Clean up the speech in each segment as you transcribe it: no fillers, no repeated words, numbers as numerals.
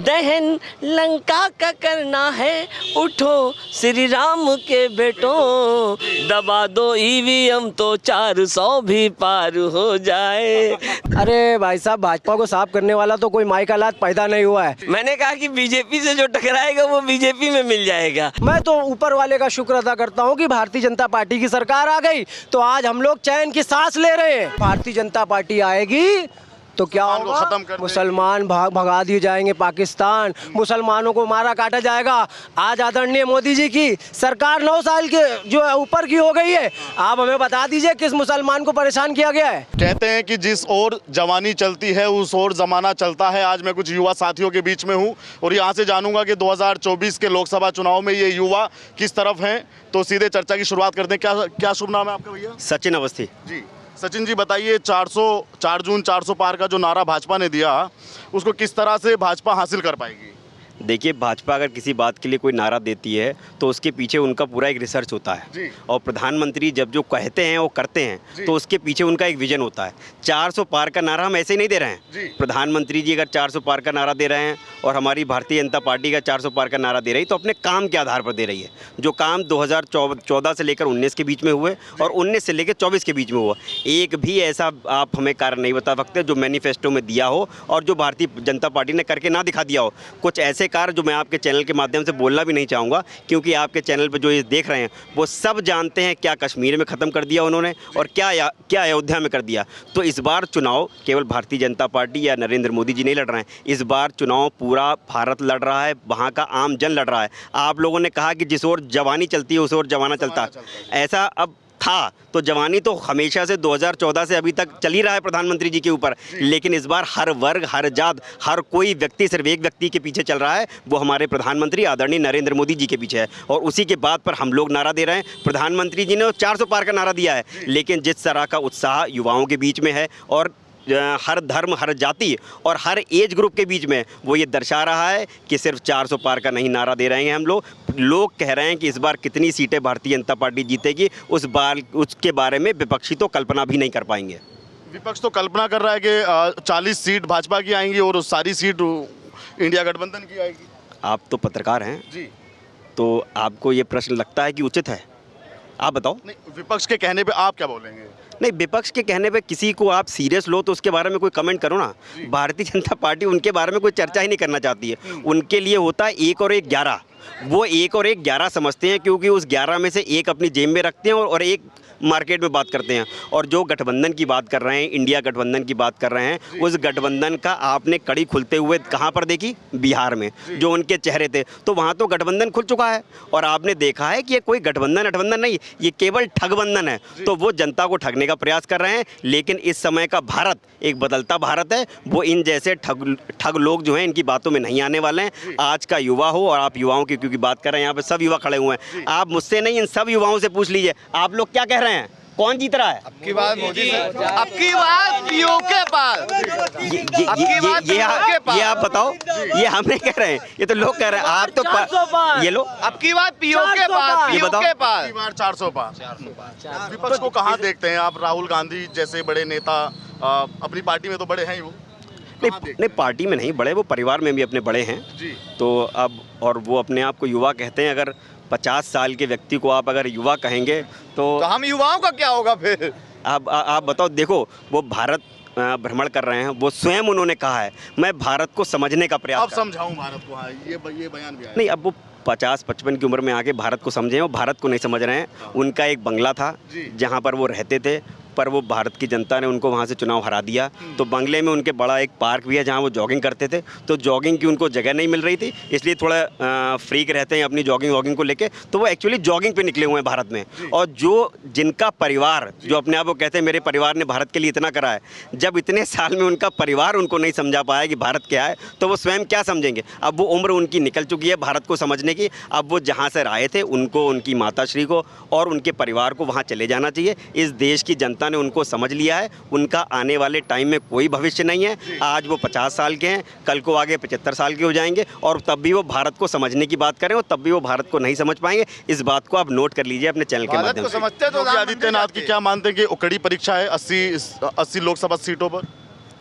दहन लंका का करना है, उठो श्री राम के बेटों, दबा दो ईवीएम तो 400 भी पार हो जाए। अरे भाई साहब, भाजपा को साफ करने वाला तो कोई माइकल पैदा नहीं हुआ है। मैंने कहा कि बीजेपी से जो टकराएगा वो बीजेपी में मिल जाएगा। मैं तो ऊपर वाले का शुक्र अदा करता हूँ कि भारतीय जनता पार्टी की सरकार आ गई, तो आज हम लोग चैन की सांस ले रहे हैं। भारतीय जनता पार्टी आएगी तो क्या होगा? मुसलमान भगा दिए जाएंगे पाकिस्तान, मुसलमानों को मारा काटा जाएगा। आज आदरणीय मोदी जी की सरकार 9 साल के जो ऊपर की हो गई है, आप हमें बता दीजिए किस मुसलमान को परेशान किया गया है। कहते हैं कि जिस ओर जवानी चलती है उस ओर जमाना चलता है। आज मैं कुछ युवा साथियों के बीच में हूं और यहाँ से जानूंगा कि 2024 के लोकसभा चुनाव में ये युवा किस तरफ हैं। तो सीधे चर्चा की शुरुआत करते हैं। क्या शुभ नाम है आपका भैया? सचिन अवस्थी जी। सचिन जी बताइए, 4 जून 400 पार का जो नारा भाजपा ने दिया, उसको किस तरह से भाजपा हासिल कर पाएगी? देखिए, भाजपा अगर किसी बात के लिए कोई नारा देती है तो उसके पीछे उनका पूरा एक रिसर्च होता है, और प्रधानमंत्री जब जो कहते हैं वो करते हैं तो उसके पीछे उनका एक विजन होता है। 400 पार का नारा हम ऐसे ही नहीं दे रहे हैं। प्रधानमंत्री जी अगर 400 पार का नारा दे रहे हैं और हमारी भारतीय जनता पार्टी का 400 पार का नारा दे रही है तो अपने काम के आधार पर दे रही है। जो काम 2014 से लेकर 19 के बीच में हुए और 19 से लेकर 24 के बीच में हुआ, एक भी ऐसा आप हमें कार्य नहीं बता सकते जो मैनिफेस्टो में दिया हो और जो भारतीय जनता पार्टी ने करके ना दिखा दिया हो। कुछ ऐसे कार्य जो मैं आपके चैनल के माध्यम से बोलना भी नहीं चाहूँगा, क्योंकि आपके चैनल पर जो ये देख रहे हैं वो सब जानते हैं क्या कश्मीर में ख़त्म कर दिया उन्होंने और क्या अयोध्या में कर दिया। तो इस बार चुनाव केवल भारतीय जनता पार्टी या नरेंद्र मोदी जी नहीं लड़ रहे हैं, इस बार चुनाव पूरा भारत लड़ रहा है, वहाँ का आम जन लड़ रहा है। आप लोगों ने कहा कि जिस ओर जवानी चलती है उस ओर जमाना चलता है, ऐसा अब था तो जवानी तो हमेशा से 2014 से अभी तक चल ही रहा है प्रधानमंत्री जी के ऊपर, लेकिन इस बार हर वर्ग, हर जात, हर कोई व्यक्ति सिर्फ एक व्यक्ति के पीछे चल रहा है, वो हमारे प्रधानमंत्री आदरणीय नरेंद्र मोदी जी के पीछे है। और उसी के बात पर हम लोग नारा दे रहे हैं। प्रधानमंत्री जी ने 400 पार का नारा दिया है, लेकिन जिस तरह का उत्साह युवाओं के बीच में है और हर धर्म, हर जाति और हर एज ग्रुप के बीच में, वो ये दर्शा रहा है कि सिर्फ 400 पार का नहीं नारा दे रहे हैं हम लोग कह रहे हैं कि इस बार कितनी सीटें भारतीय जनता पार्टी जीतेगी उसके बारे में विपक्षी तो कल्पना भी नहीं कर पाएंगे। विपक्ष तो कल्पना कर रहा है कि 40 सीट भाजपा की आएंगी और सारी सीट इंडिया गठबंधन की आएगी। आप तो पत्रकार हैं जी, तो आपको ये प्रश्न लगता है कि उचित है? आप बताओ। नहीं, विपक्ष के कहने पे आप क्या बोलेंगे? नहीं, विपक्ष के कहने पे किसी को आप सीरियस लो तो उसके बारे में कोई कमेंट करो ना। भारतीय जनता पार्टी उनके बारे में कोई चर्चा ही नहीं करना चाहती है। उनके लिए होता है 1 और 1 11। वो 1 और 1 11 समझते हैं, क्योंकि उस 11 में से एक अपनी जेब में रखते हैं और एक मार्केट में बात करते हैं। और जो गठबंधन की बात कर रहे हैं, इंडिया गठबंधन की बात कर रहे हैं, उस गठबंधन का आपने कड़ी खुलते हुए कहाँ पर देखी? बिहार में जो उनके चेहरे थे, तो वहाँ तो गठबंधन खुल चुका है और आपने देखा है कि ये कोई गठबंधन नहीं, ये केवल ठगबंधन है। तो वो जनता को ठगने का प्रयास कर रहे हैं। लेकिन इस समय का भारत एक बदलता भारत है, वो इन जैसे ठग लोग जो हैं इनकी बातों में नहीं आने वाले हैं। आज का युवा हो, और आप युवाओं की क्योंकि बात कर रहे हैं, यहाँ पे सब युवा खड़े हुए हैं, आप मुझसे नहीं इन सब युवाओं से पूछ लीजिए आप लोग क्या कह रहे हैं, कौन जीत रहा है? अब की बात मोदी सर, अब की बात पीओ के पास, ये आप बताओ। ये हम नहीं कह रहे हैं, ये तो लोग कह रहे हैं। आप तो ये लो, अब की बात पीओ के पास, ये बताओ। 400 पार। विपक्ष को कहाँ देखते हैं आप? राहुल गांधी जैसे बड़े नेता अपनी पार्टी में तो बड़े हैं ही, वो नहीं पार्टी में नहीं बड़े, वो परिवार में भी अपने बड़े हैं जी। तो अब, और वो अपने आप को युवा कहते हैं। अगर 50 साल के व्यक्ति को आप अगर युवा कहेंगे तो हम युवाओं का क्या होगा फिर? आप बताओ। देखो, वो भारत भ्रमण कर रहे हैं, वो स्वयं उन्होंने कहा है मैं भारत को समझने का प्रयास अब समझाऊं भारत को। हाँ, ये बयान भी आया। नहीं, अब वो 50-55 की उम्र में आके भारत को समझे, वो भारत को नहीं समझ रहे हैं। उनका एक बंगला था जहाँ पर वो रहते थे, पर वो भारत की जनता ने उनको वहाँ से चुनाव हरा दिया। तो बंगले में उनके बड़ा एक पार्क भी है जहाँ वो जॉगिंग करते थे, तो जॉगिंग की उनको जगह नहीं मिल रही थी, इसलिए थोड़ा फ्रीक रहते हैं अपनी जॉगिंग को लेके। तो वो एक्चुअली जॉगिंग पे निकले हुए हैं भारत में। और जिनका परिवार, जो अपने आप को कहते हैं मेरे परिवार ने भारत के लिए इतना करा है, जब इतने साल में उनका परिवार उनको नहीं समझा पाया कि भारत क्या है, तो वो स्वयं क्या समझेंगे? अब वो उम्र उनकी निकल चुकी है भारत को समझने की। अब वो जहाँ से आए थे उनको, उनकी माताश्री को और उनके परिवार को वहाँ चले जाना चाहिए। इस देश की जनता ने उनको समझ लिया है, उनका आने वाले टाइम में कोई भविष्य नहीं है। आज वो 50 साल के हैं, कल को आगे 75 साल के हो जाएंगे और तब भी वो भारत को समझने की बात करें और तब भी वो भारत को नहीं समझ पाएंगे। इस बात को आप नोट कर लीजिए अपने चैनल के माध्यम से। योगी आदित्यनाथ की क्या मानते हैं कि कड़ी परीक्षा है 80 लोकसभा सीटों पर?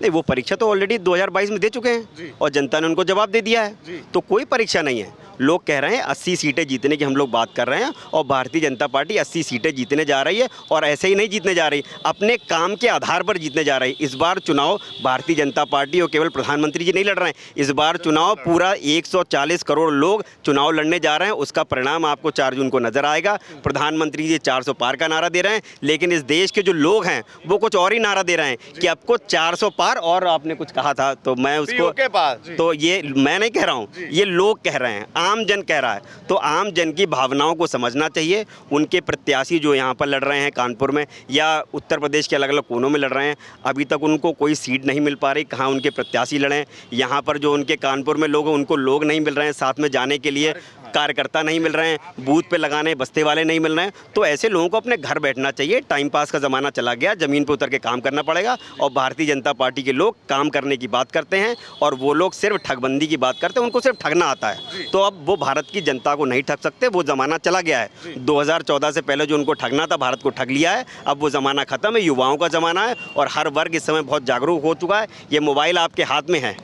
नहीं, वो परीक्षा तो ऑलरेडी 2022 में दे चुके हैं और जनता ने उनको जवाब दे दिया है। तो कोई परीक्षा नहीं है। लोग कह रहे हैं 80 सीटें जीतने की हम लोग बात कर रहे हैं और भारतीय जनता पार्टी 80 सीटें जीतने जा रही है और ऐसे ही नहीं जीतने जा रही, अपने काम के आधार पर जीतने जा रही। इस बार चुनाव भारतीय जनता पार्टी और केवल प्रधानमंत्री जी नहीं लड़ रहे हैं, इस बार चुनाव पूरा 140 करोड़ लोग चुनाव लड़ने जा रहे हैं। उसका परिणाम आपको 4 जून को नजर आएगा। प्रधानमंत्री जी 400 पार का नारा दे रहे हैं, लेकिन इस देश के जो लोग हैं वो कुछ और ही नारा दे रहे हैं कि आपको 400 पार। और आपने कुछ कहा था तो मैं उसको के पास तो ये मैं नहीं कह रहा हूँ, ये लोग कह रहे हैं, आम जन कह रहा है। तो आम जन की भावनाओं को समझना चाहिए। उनके प्रत्याशी जो यहाँ पर लड़ रहे हैं कानपुर में या उत्तर प्रदेश के अलग अलग कोनों में लड़ रहे हैं, अभी तक उनको कोई सीट नहीं मिल पा रही। कहाँ उनके प्रत्याशी लड़ें? यहाँ पर जो उनके कानपुर में लोग हैं उनको लोग नहीं मिल रहे हैं साथ में जाने के लिए, कार्यकर्ता नहीं मिल रहे हैं, बूथ पे लगाने बस्ते वाले नहीं मिल रहे हैं। तो ऐसे लोगों को अपने घर बैठना चाहिए। टाइम पास का ज़माना चला गया, ज़मीन पे उतर के काम करना पड़ेगा। और भारतीय जनता पार्टी के लोग काम करने की बात करते हैं और वो लोग सिर्फ ठगबंदी की बात करते हैं, उनको सिर्फ ठगना आता है। तो अब वो भारत की जनता को नहीं ठग सकते, वो ज़माना चला गया है। 2014 से पहले जो उनको ठगना था, भारत को ठग लिया है। अब वो ज़माना ख़त्म है, युवाओं का ज़माना है और हर वर्ग इस समय बहुत जागरूक हो चुका है। ये मोबाइल आपके हाथ में है,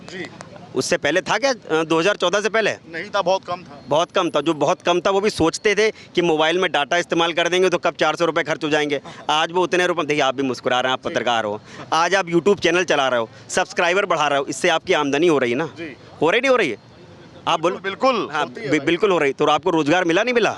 उससे पहले था क्या? 2014 से पहले नहीं था, बहुत कम था। बहुत कम था। जो बहुत कम था वो भी सोचते थे कि मोबाइल में डाटा इस्तेमाल कर देंगे तो कब 400 रुपये खर्च हो जाएंगे। आज वो उतने रुपये, देखिए आप भी मुस्कुरा रहे हैं, आप पत्रकार हो, आज आप यूट्यूब चैनल चला रहे हो, सब्सक्राइबर बढ़ा रहे हो, इससे आपकी आमदनी हो रही है ना? हो रही नहीं हो रही है? आप बोलो। बिल्कुल हाँ, बिल्कुल हो रही। तो आपको रोजगार मिला नहीं मिला?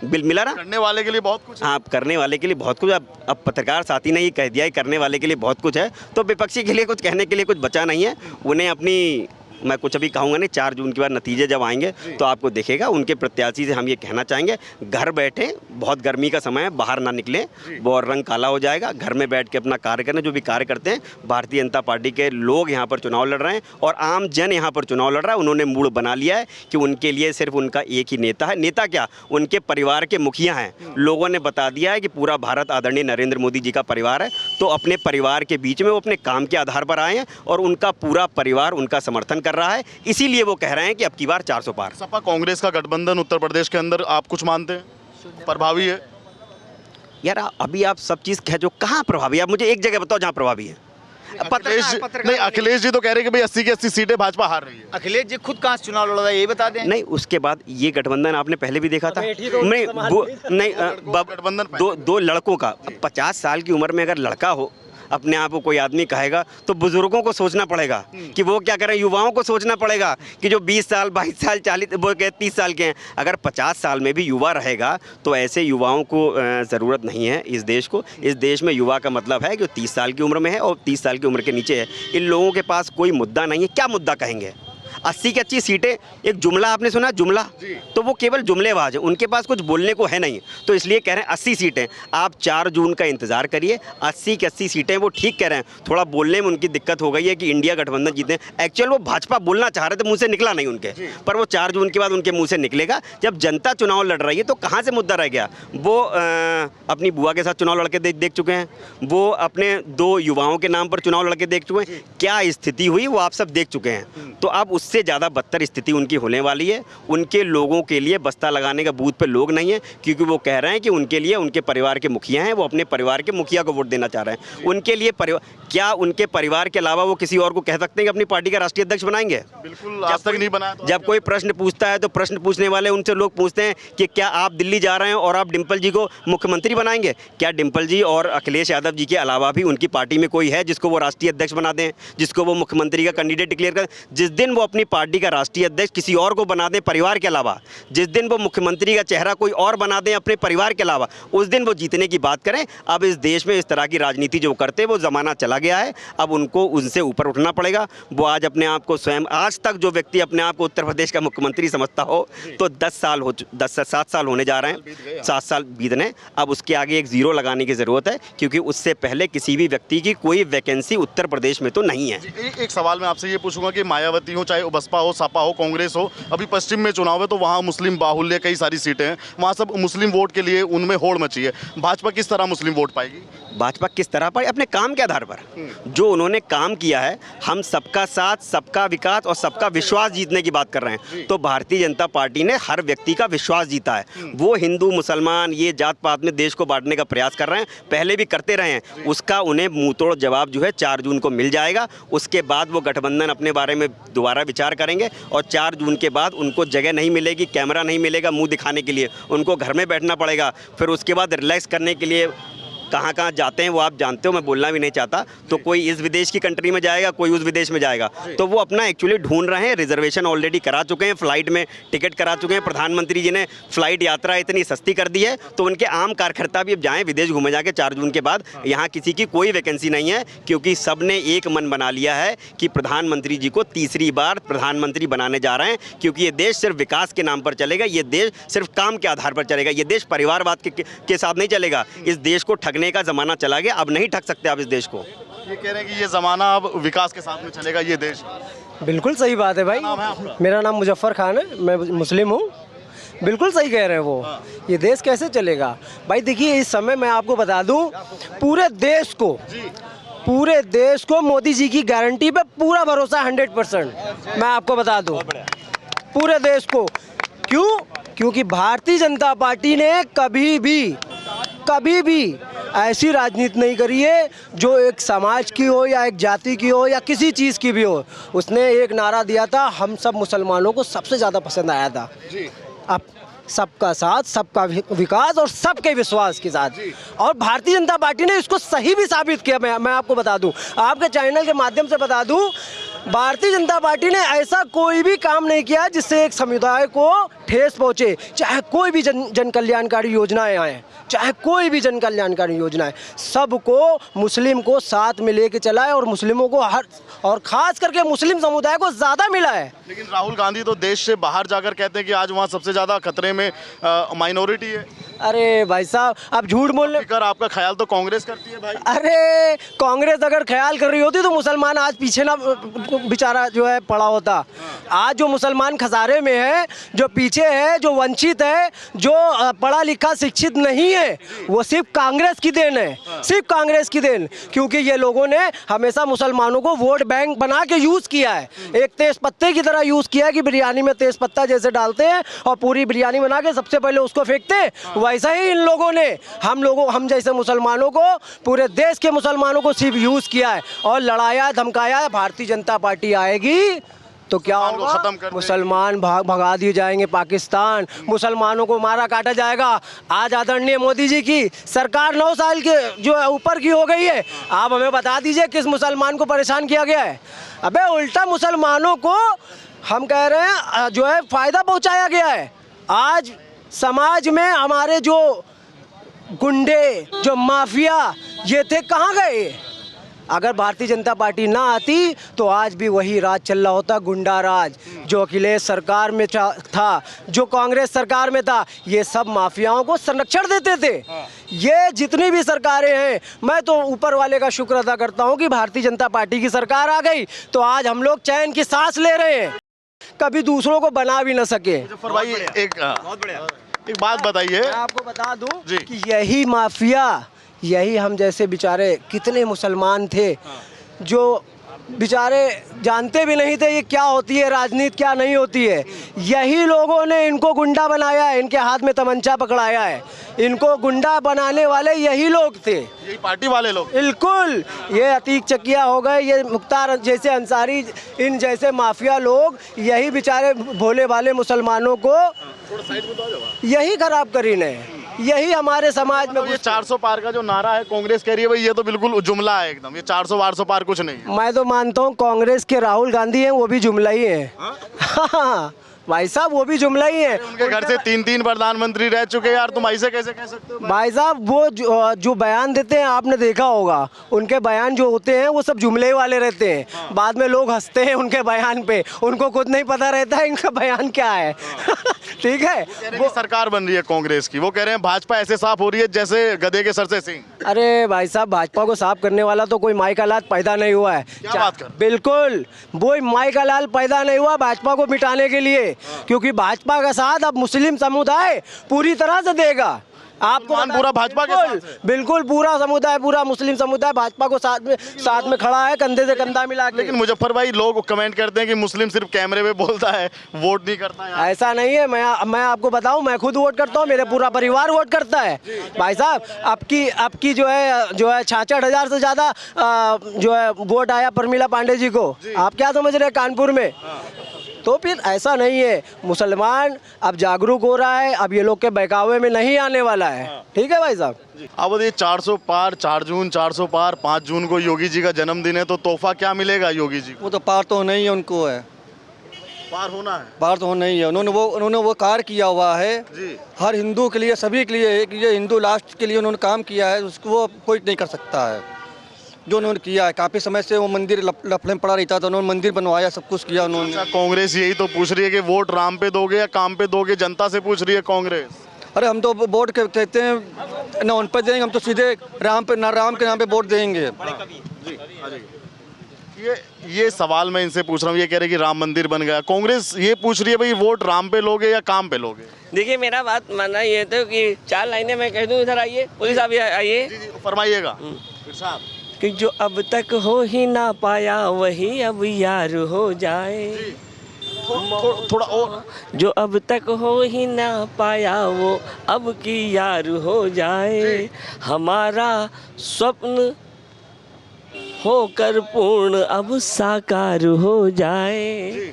मिला ना? करने वाले के लिए बहुत कुछ है। हाँ, करने वाले के लिए बहुत कुछ। अब पत्रकार साथी ने ही कह दिया है करने वाले के लिए बहुत कुछ है, तो विपक्षी के लिए कुछ कहने के लिए कुछ बचा नहीं है। उन्हें अपनी, मैं कुछ अभी कहूँगा नहीं, 4 जून के बाद नतीजे जब आएंगे तो आपको दिखेगा। उनके प्रत्याशी से हम ये कहना चाहेंगे, घर बैठे, बहुत गर्मी का समय है, बाहर ना निकलें, वो रंग काला हो जाएगा। घर में बैठ के अपना कार्य करें। जो भी कार्य करते हैं, भारतीय जनता पार्टी के लोग यहाँ पर चुनाव लड़ रहे हैं और आम जन यहाँ पर चुनाव लड़ रहा है। उन्होंने मूड बना लिया है कि उनके लिए सिर्फ उनका एक ही नेता है। नेता क्या, उनके परिवार के मुखिया हैं। लोगों ने बता दिया है कि पूरा भारत आदरणीय नरेंद्र मोदी जी का परिवार है। तो अपने परिवार के बीच में वो अपने काम के आधार पर आए हैं और उनका पूरा परिवार उनका समर्थन कर रहा है। इसीलिए वो कह रहे हैं कि अब की बार 400 पार। सपा कांग्रेस का गठबंधन उत्तर प्रदेश के अंदर आप कुछ मानते हैं प्रभावी है? यार अभी आप सब चीज़ कह, जो कहाँ प्रभावी है? आप मुझे एक जगह बताओ जहाँ प्रभावी है। अखिलेश जी तो कह रहे हैं कि भाई 80 की 80 सीटें भाजपा हार रही है। अखिलेश जी खुद कहाँ से चुनाव लड़ रहा है ये बता दें। नहीं, उसके बाद ये गठबंधन आपने पहले भी देखा था। नहीं, गठबंधन दो लड़कों का, 50 साल की उम्र में अगर लड़का हो, अपने आप को कोई आदमी कहेगा, तो बुजुर्गों को सोचना पड़ेगा कि वो क्या करें। युवाओं को सोचना पड़ेगा कि जो 20 साल 22 साल 40 वो 30 साल के हैं, अगर 50 साल में भी युवा रहेगा तो ऐसे युवाओं को ज़रूरत नहीं है इस देश को। इस देश में युवा का मतलब है कि 30 साल की उम्र में है और 30 साल की उम्र के नीचे है। इन लोगों के पास कोई मुद्दा नहीं है। क्या मुद्दा कहेंगे? 80 की 80 सीटें, एक जुमला आपने सुना, जुमला, तो वो केवल जुमलेबाज है, उनके पास कुछ बोलने को है नहीं। तो इसलिए कह रहे हैं 80 सीटें। आप 4 जून का इंतजार करिए। 80 की 80 सीटें, वो ठीक कह रहे हैं। थोड़ा बोलने में उनकी दिक्कत हो गई है कि इंडिया गठबंधन जीते। एक्चुअल वो भाजपा बोलना चाह रहे थे, मुंह से निकला नहीं उनके, पर वो 4 जून के बाद उनके मुंह से निकलेगा। जब जनता चुनाव लड़ रही है तो कहाँ से मुद्दा रह गया? वो अपनी बुआ के साथ चुनाव लड़के देख चुके हैं, वो अपने 2 युवाओं के नाम पर चुनाव लड़के देख चुके हैं। क्या स्थिति हुई वो आप सब देख चुके हैं। तो अब उससे ज़्यादा बदतर स्थिति उनकी होने वाली है। उनके लोगों के लिए बस्ता लगाने का बूथ पे लोग नहीं है, क्योंकि वो कह रहे हैं कि उनके लिए उनके परिवार के मुखिया हैं, वो अपने परिवार के मुखिया को वोट देना चाह रहे हैं। उनके लिए क्या उनके परिवार के अलावा वो किसी और को कह सकते हैं कि अपनी पार्टी का राष्ट्रीय अध्यक्ष बनाएंगे? बिल्कुल, आज तक नहीं बनाया। जब कोई प्रश्न पूछता है तो प्रश्न पूछने वाले उनसे लोग पूछते हैं कि क्या आप दिल्ली जा रहे हैं और आप डिम्पल जी को मुख्यमंत्री बनाएंगे? क्या डिम्पल जी और अखिलेश यादव जी के अलावा भी उनकी पार्टी में कोई है जिसको वो राष्ट्रीय अध्यक्ष बना दें, जिसको वो मुख्यमंत्री का कैंडिडेट डिक्लेयर करें? जिस दिन वो अपनी पार्टी का राष्ट्रीय अध्यक्ष किसी और को बना दें परिवार के अलावा, जिस दिन वो मुख्यमंत्री का चेहरा कोई और बना दें अपने परिवार के अलावा, उस दिन वो जीतने की बात करें। अब इस देश में इस तरह की राजनीति जो करते हैं वो ज़माना चला गया है। अब उनको उनसे ऊपर उठना पड़ेगा। वो आज अपने आप को स्वयं, आज तक जो व्यक्ति अपने आप को उत्तर प्रदेश का मुख्यमंत्री समझता हो तो 7 साल होने जा रहे हैं, 7 साल बीतने। अब उसके आगे एक ज़ीरो लगाने की ज़रूरत है, क्योंकि उससे पहले किसी भी व्यक्ति की कोई वैकेंसी उत्तर प्रदेश में तो नहीं है। एक सवाल मैं आपसे ये पूछूंगा कि मायावती हो, चाहे बसपा हो, सपा हो, कांग्रेस हो, अभी पश्चिम में चुनाव है तो वहाँ मुस्लिम बाहुल्य कई सारी सीटें हैं, वहाँ सब मुस्लिम वोट के लिए उनमें होड़ मची है। भाजपा किस तरह मुस्लिम वोट पाएगी? भाजपा किस तरह पर? अपने काम के आधार पर। जो उन्होंने काम किया है, हम सबका साथ, सबका विकास और सबका विश्वास जीतने की बात कर रहे हैं। तो भारतीय जनता पार्टी ने हर व्यक्ति का विश्वास जीता है। वो हिंदू मुसलमान ये जात पात में देश को बांटने का प्रयास कर रहे हैं, पहले भी करते रहे हैं। उसका उन्हें मुंहतोड़ जवाब जो है 4 जून को मिल जाएगा। उसके बाद वो गठबंधन अपने बारे में दोबारा विचार करेंगे और 4 जून के बाद उनको जगह नहीं मिलेगी, कैमरा नहीं मिलेगा मुंह दिखाने के लिए, उनको घर में बैठना पड़ेगा। फिर उसके बाद रिलैक्स करने के लिए कहाँ कहाँ जाते हैं वो आप जानते हो, मैं बोलना भी नहीं चाहता। तो कोई इस विदेश की कंट्री में जाएगा, कोई उस विदेश में जाएगा। तो वो अपना एक्चुअली ढूंढ रहे हैं। रिजर्वेशन ऑलरेडी करा चुके हैं, फ्लाइट में टिकट करा चुके हैं। प्रधानमंत्री जी ने फ्लाइट यात्रा इतनी सस्ती कर दी है, तो उनके आम कार्यकर्ता भी अब जाएँ विदेश घूमे जाके 4 जून के बाद। यहाँ किसी की कोई वैकेंसी नहीं है, क्योंकि सब ने एक मन बना लिया है कि प्रधानमंत्री जी को तीसरी बार प्रधानमंत्री बनाने जा रहे हैं। क्योंकि ये देश सिर्फ विकास के नाम पर चलेगा, ये देश सिर्फ काम के आधार पर चलेगा, ये देश परिवारवाद के साथ नहीं चलेगा। इस देश को ठगने का ज़माना चला गया, अब नहीं ठग सकते आप इस देश को। ये कह रहे हैं कि ये ज़माना अब विकास के साथ में चलेगा, ये देश। बिल्कुल सही बात है भाई। नाम है आपका? मेरा नाम मुजफ्फर खान है, मैं मुस्लिम हूँ। बिल्कुल सही कह रहे हैं वो। ये देश कैसे चलेगा भाई? देखिए, इस समय मैं आपको बता दूं, पूरे देश को मोदी जी की गारंटी पे पूरा भरोसा 100%। मैं आपको बता दूं, पूरे देश को। क्यों? क्योंकि भारतीय जनता पार्टी ने कभी भी ऐसी राजनीति नहीं करी है जो एक समाज की हो या एक जाति की हो या किसी चीज़ की भी हो। उसने एक नारा दिया था, हम सब मुसलमानों को सबसे ज़्यादा पसंद आया था। अब सबका साथ, सबका विकास और सबके विश्वास के साथ। और भारतीय जनता पार्टी ने इसको सही भी साबित किया। मैं आपको बता दूं, आपके चैनल के माध्यम से बता दूं, भारतीय जनता पार्टी ने ऐसा कोई भी काम नहीं किया जिससे एक समुदाय को ठेस पहुंचे। चाहे कोई भी जन कल्याणकारी योजनाएं आए, चाहे कोई भी जन कल्याणकारी योजनाएं, सबको मुस्लिम को साथ में लेके चला है और मुस्लिमों को और खास करके मुस्लिम समुदाय को ज़्यादा मिला है। लेकिन राहुल गांधी तो देश से बाहर जाकर कहते हैं कि आज वहाँ सबसे ज़्यादा खतरे में माइनॉरिटी है। अरे भाई साहब, आप झूठ बोल रहे। आपका ख्याल तो कांग्रेस करती है भाई। अरे कांग्रेस अगर ख्याल कर रही होती तो मुसलमान आज पीछे ना बेचारा जो है पड़ा होता। आज जो मुसलमान खसारे में है, जो पीछे है, जो वंचित है, जो पढ़ा लिखा शिक्षित नहीं है, वो सिर्फ कांग्रेस की देन है, सिर्फ कांग्रेस की देन। क्योंकि ये लोगों ने हमेशा मुसलमानों को वोट बैंक बना के यूज़ किया है, एक तेज पत्ते की तरह यूज़ किया है कि बिरयानी में तेज पत्ता जैसे डालते हैं और पूरी बिरयानी बना के सबसे पहले उसको फेंकते हैं, वैसा ही इन लोगों ने हम जैसे मुसलमानों को, पूरे देश के मुसलमानों को सिर्फ यूज़ किया है और लड़ाया धमकाया है। भारतीय जनता पार्टी आएगी तो क्या होगा? मुसलमान भगा दिए जाएंगे पाकिस्तान, मुसलमानों को मारा काटा जाएगा। आज आदरणीय मोदी जी की सरकार 9 साल के जो ऊपर की हो गई है। आप हमें बता दीजिए किस मुसलमान को परेशान किया गया है? अबे उल्टा मुसलमानों को हम कह रहे हैं जो है फ़ायदा पहुंचाया गया है। आज समाज में हमारे जो गुंडे, जो माफिया ये थे, कहाँ गए? अगर भारतीय जनता पार्टी ना आती तो आज भी वही राज चल रहा होता, गुंडा राज, जो अखिलेश सरकार में था, जो कांग्रेस सरकार में था। ये सब माफियाओं को संरक्षण देते थे। ये जितनी भी सरकारें हैं, मैं तो ऊपर वाले का शुक्र अदा करता हूँ कि भारतीय जनता पार्टी की सरकार आ गई तो आज हम लोग चैन की सांस ले रहे हैं, कभी दूसरों को बना भी न सके। भाई एक बात बताइए, मैं आपको बता दूं कि यही माफिया, यही हम जैसे बेचारे कितने मुसलमान थे जो बेचारे जानते भी नहीं थे ये क्या होती है राजनीति, क्या नहीं होती है। यही लोगों ने इनको गुंडा बनाया है, इनके हाथ में तमंचा पकड़ाया है। इनको गुंडा बनाने वाले यही लोग थे, यही पार्टी वाले लोग। बिल्कुल, ये अतीक चकिया हो गए, ये मुख्तार जैसे अंसारी, इन जैसे माफिया लोग, यही बेचारे भोले भाले मुसलमानों को यही खराब करीने, यही हमारे समाज में। ये 400 पार का जो नारा है, कांग्रेस कह रही है भाई ये तो बिल्कुल जुमला है एकदम, ये 400 पार कुछ नहीं है। मैं तो मानता हूँ कांग्रेस के राहुल गांधी हैं, वो भी जुमला ही है। हाँ भाई साहब, वो भी जुमला ही है। उनके घर से 3 प्रधानमंत्री रह चुके यार, तुम ऐसे कैसे कह सकते हो? भाई साहब, वो जो बयान देते हैं आपने देखा होगा, उनके बयान जो होते हैं वो सब जुमले वाले रहते हैं। बाद में लोग हंसते हैं उनके बयान पे, उनको खुद नहीं पता रहता है इनका बयान क्या है। ठीक है, वो सरकार बन रही है कांग्रेस की, वो कह रहे हैं भाजपा ऐसे साफ हो रही है जैसे गधे के सर से सिंह। अरे भाई साहब, भाजपा को साफ करने वाला तो कोई माई का लाल पैदा नहीं हुआ है। क्या बात कर? बिल्कुल, वो माई का लाल पैदा नहीं हुआ भाजपा को मिटाने के लिए, क्योंकि भाजपा का साथ अब मुस्लिम समुदाय पूरी तरह से देगा। आपको मुसलमान पूरा भाजपा के साथ है। बिल्कुल पूरा समुदाय, पूरा मुस्लिम समुदाय भाजपा को साथ में खड़ा है, कंधे से कंधा मिला के। लेकिन मुजफ्फर भाई, लोग कमेंट करते हैं कि मुस्लिम सिर्फ कैमरे में बोलता है, वोट नहीं करता है। ऐसा नहीं है, मैं आपको बताऊं, मैं खुद वोट करता हूं, मेरे पूरा परिवार वोट करता है भाई साहब। आपकी जो है 66,000 से ज़्यादा जो है वोट आया प्रमिला पांडे जी को। आप क्या समझ रहे हैं कानपुर में? तो फिर ऐसा नहीं है, मुसलमान अब जागरूक हो रहा है, अब ये लोग के बहकावे में नहीं आने वाला है। ठीक है भाई साहब। अब ये 400 पार, 4 जून 400 पार, 5 जून को योगी जी का जन्मदिन है, तो तोहफा क्या मिलेगा योगी जी को? वो तो पार तो नहीं है, उनको है पार होना है। पार तो नहीं है। उन्होंने वो कार्य किया हुआ है जी। हर हिंदू के लिए, सभी के लिए, कि ये हिंदू लास्ट के लिए उन्होंने काम किया है, उसको वो कोई नहीं कर सकता है जो उन्होंने किया है। काफ़ी समय से वो मंदिर लफड़े में पड़ा रहता था, उन्होंने मंदिर बनवाया, सब कुछ किया उन्होंने। अच्छा, कांग्रेस यही तो पूछ रही है कि वोट राम पे दोगे या काम पे दोगे, जनता से पूछ रही है कांग्रेस। अरे हम तो वोट कहते हैं ना उन पर देंगे, हम तो सीधे राम पे, ना राम के नाम पे वोट देंगे। ये सवाल मैं इनसे पूछ रहा हूँ, ये कह रहे कि राम मंदिर बन गया, कांग्रेस ये पूछ रही है भाई वोट राम पे लोगे या काम पे लोगे? देखिए, मेरा बात मानना ये था कि 4 लाइनें मैं कह दूं, इधर आइए, पुलिस साहब आइए। फरमाइएगा कि जो अब तक हो ही ना पाया वही अब यार हो जाए। थोड़ा और। जो अब तक हो ही ना पाया वो अब की यार हो जाए। हमारा स्वप्न होकर पूर्ण अब साकार हो जाए।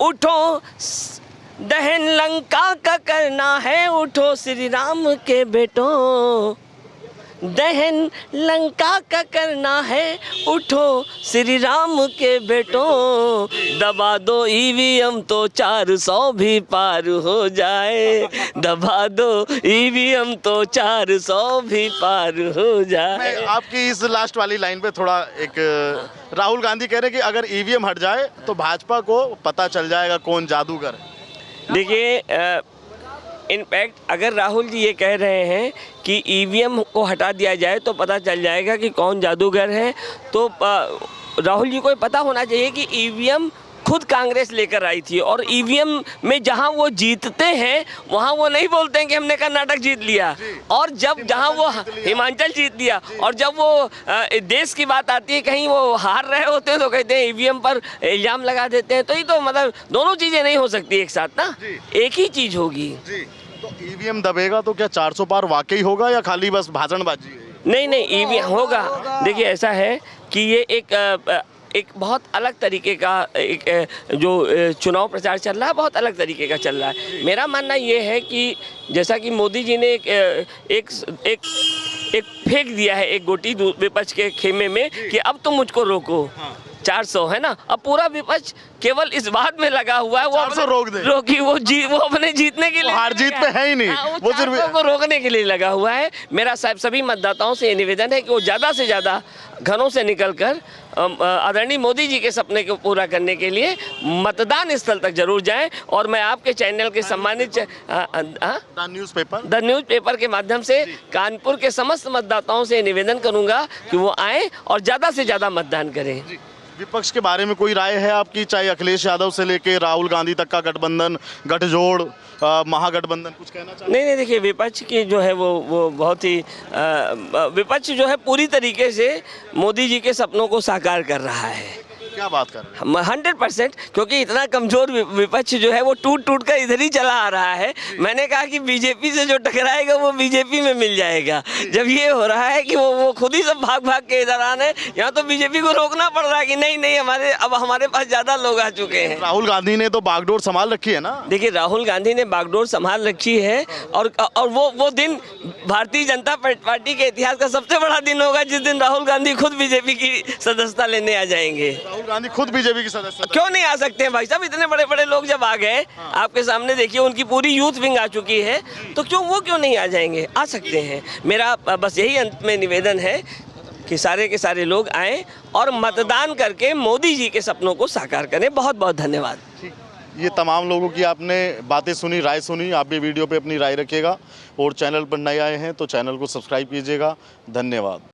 उठो दहन लंका का करना है, उठो श्री राम के बेटों। दहन लंका का करना है, उठो श्री राम के बेटों। दबा दो ईवीएम तो 400 भी पार हो जाए। दबा दो ईवीएम तो 400 भी पार हो जाए। मैं आपकी इस लास्ट वाली लाइन पे थोड़ा राहुल गांधी कह रहे हैं कि अगर ईवीएम हट जाए तो भाजपा को पता चल जाएगा कौन जादूगर है। देखिए, इनफैक्ट अगर राहुल जी ये कह रहे हैं कि ईवीएम को हटा दिया जाए तो पता चल जाएगा कि कौन जादूगर है, तो राहुल जी को पता होना चाहिए कि ईवीएम खुद कांग्रेस लेकर आई थी, और ईवीएम में जहां वो जीतते हैं वहां वो नहीं बोलते हैं कि हमने कर्नाटक जीत लिया, और जहां वो हिमाचल जीत लिया, और जब वो देश की बात आती है कहीं वो हार रहे होते हैं तो कहते हैं ईवीएम पर इल्जाम लगा देते हैं। तो ये तो मतलब दोनों चीज़ें नहीं हो सकती एक साथ ना, एक ही चीज़ होगी। तो ईवीएम दबेगा तो क्या 400 पार वाकई होगा या खाली बस भाषणबाजी है? नहीं, ईवीएम होगा। देखिए, ऐसा है कि ये एक बहुत अलग तरीके का एक जो चुनाव प्रचार चल रहा है, बहुत अलग तरीके का चल रहा है। मेरा मानना ये है कि जैसा कि मोदी जी ने एक फेंक दिया है एक गोटी विपक्ष के खेमे में कि अब तुम मुझको रोको। 400 है ना, अब पूरा विपक्ष केवल इस बात में लगा हुआ है वो 400 रोक दे, रोकी वो अपने जीतने के लिए, हार जीत पे है ही नहीं, वो सिर्फ को रोकने के लिए लगा हुआ है। मेरा सभी मतदाताओं से ये निवेदन है कि वो ज़्यादा से ज़्यादा घरों से निकलकर आदरणीय मोदी जी के सपने को पूरा करने के लिए मतदान स्थल तक जरूर जाएं। और मैं आपके चैनल के सम्मानित द न्यूज़पेपर के माध्यम से कानपुर के समस्त मतदाताओं से निवेदन करूंगा कि वो आएं और ज़्यादा से ज़्यादा मतदान करें। विपक्ष के बारे में कोई राय है आपकी, चाहे अखिलेश यादव से लेके राहुल गांधी तक का गठबंधन, गठजोड़, महागठबंधन, कुछ कहना चाहिए? नहीं, देखिए, विपक्ष की जो है वो बहुत ही विपक्ष जो है पूरी तरीके से मोदी जी के सपनों को साकार कर रहा है। क्या बात कर रहे हैं? 100%, क्योंकि इतना कमजोर विपक्ष जो है वो टूट कर इधर ही चला आ रहा है। मैंने कहा कि बीजेपी से जो टकराएगा वो बीजेपी में मिल जाएगा। जब ये हो रहा है कि वो खुद ही सब भाग के इधर आने, यहाँ तो बीजेपी को रोकना पड़ रहा है कि नहीं अब हमारे पास ज्यादा लोग आ चुके हैं। राहुल गांधी ने तो बागडोर संभाल रखी है ना। देखिए, राहुल गांधी ने बागडोर संभाल रखी है, और वो दिन भारतीय जनता पार्टी के इतिहास का सबसे बड़ा दिन होगा जिस दिन राहुल गांधी खुद बीजेपी की सदस्यता लेने आ जाएंगे। गांधी खुद बीजेपी की सदस्य क्यों नहीं आ सकते हैं भाई साहब? इतने बड़े बड़े लोग जब आ गए, आपके सामने देखिए उनकी पूरी यूथ विंग आ चुकी है, तो क्यों नहीं आ जाएंगे? आ सकते हैं। मेरा बस यही अंत में निवेदन है कि सारे के सारे लोग आएं और मतदान करके मोदी जी के सपनों को साकार करें। बहुत बहुत धन्यवाद। ये तमाम लोगों की आपने बातें सुनी, राय सुनी। आप भी वीडियो पे अपनी राय रखिएगा, और चैनल पर नए आए हैं तो चैनल को सब्सक्राइब कीजिएगा। धन्यवाद।